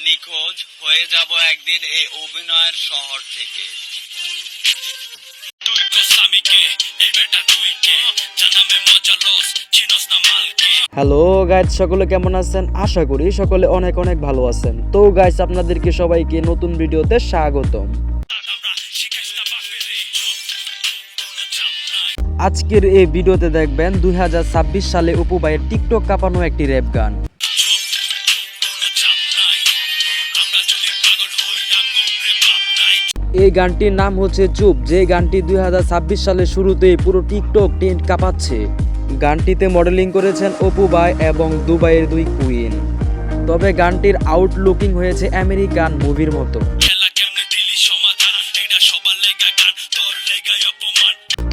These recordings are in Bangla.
নিখোঁজ হয়ে যাব একদিন এই অভিনয়ের শহর থেকে। হ্যালো গাইস, সকলে কেমন আছেন? আশা করি সকলে অনেক অনেক ভালো আছেন। তো গাইস, আপনাদেরকে সবাইকে নতুন ভিডিওতে স্বাগতম। আজকের এই ভিডিওতে দেখবেন 2026 সালে অপু ভাইয়ের টিকটক কাঁপানো একটি র্যাপ গান। এই গানটির নাম হচ্ছে চুপ, যে গানটি 2026 সালের শুরুতেই পুরো টিকটক ট্রেন্ড কাঁপাচ্ছে। গানটিতে মডেলিং করেছেন অপু ভাই এবং দুবাইয়ের দুই কুইন। তবে গানটির আউটলুকিং হয়েছে আমেরিকান মুভির মতো।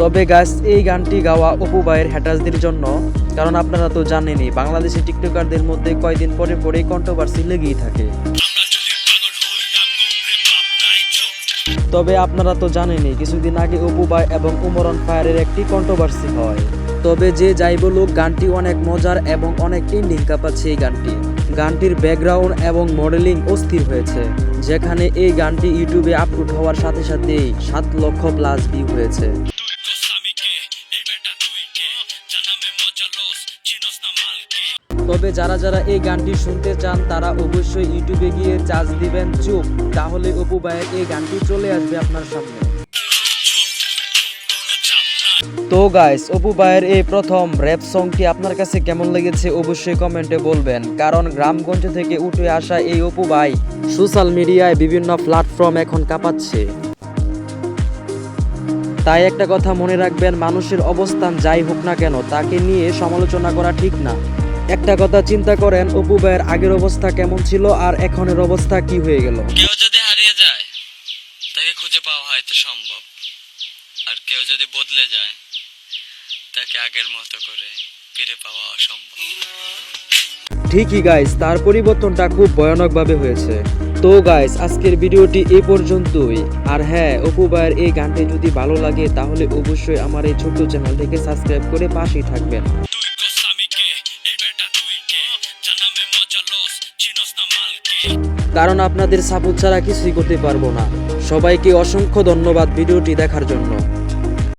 তবে গাইস, এই গানটি গাওয়া অপু ভাইয়ের হ্যাটার্সদের জন্য, কারণ আপনারা তো জানেনই বাংলাদেশি টিকটকারদের মধ্যে কয়দিন পরে পরে কন্ট্রোভার্সি লেগেই থাকে। তবে আপনারা তো জানেনই কিছুদিন আগে অপু ভাই এবং উমর অন ফায়ারের একটি কন্ট্রোভার্সি হয়। তবে যে যাই বলুক, গানটি অনেক মজার এবং অনেক ট্রেন্ডিং কাঁপাচ্ছে এই গানটি। গানটির ব্যাকগ্রাউন্ড এবং মডেলিং অস্থির হয়েছে, যেখানে এই গানটি ইউটিউবে আপলোড হওয়ার সাথে সাথেই 7 লক্ষ প্লাস ভিউ হয়েছে। তবে যারা যারা এই গানটি শুনতে চান তারা অবশ্যই ইউটিউবে গিয়ে চার্জ দিবেন চুপ, তাহলে অপু ভাইয়ের এই গানটি চলে আসবে আপনার সামনে। তো গাইস, অপু ভাইয়ের এই প্রথম র্যাপ সংটি আপনার কাছে কেমন লেগেছে অবশ্যই কমেন্টে বলবেন, কারণ গ্রামগঞ্জ থেকে উঠে আসা এই অপু ভাই সোশ্যাল মিডিয়ায় বিভিন্ন প্ল্যাটফর্ম এখন কাঁপাচ্ছে। তাই একটা কথা মনে রাখবেন, মানুষের অবস্থান যাই হোক না কেন তাকে নিয়ে সমালোচনা করা ঠিক না। একটা কথা চিন্তা করেন, অপু ভাইয়ের আগের অবস্থা কেমন ছিল আর এখনের অবস্থা কি হয়ে গেল। কেউ যদি হারিয়ে যায় তাকে খুঁজে পাওয়া হয়তো সম্ভব, আর কেউ যদি বদলে যায় তাকে আগের মতো করে ফিরে পাওয়া অসম্ভব। ঠিকই গাইস, তার পরিবর্তনটা খুব ভয়ানকভাবে হয়েছে। তো গাইস, আজকের ভিডিওটি এই পর্যন্তই। আর হ্যাঁ, অপু ভাইয়ের এই গানটি যদি ভালো লাগে তাহলে অবশ্যই আমার এই ছোট্ট চ্যানেলটিকে সাবস্ক্রাইব করে পাশেই থাকবেন, কারণ আপনাদের সাপোর্ট ছাড়া কিছুই করতে পারবো না। সবাইকে অসংখ্য ধন্যবাদ ভিডিওটি দেখার জন্য।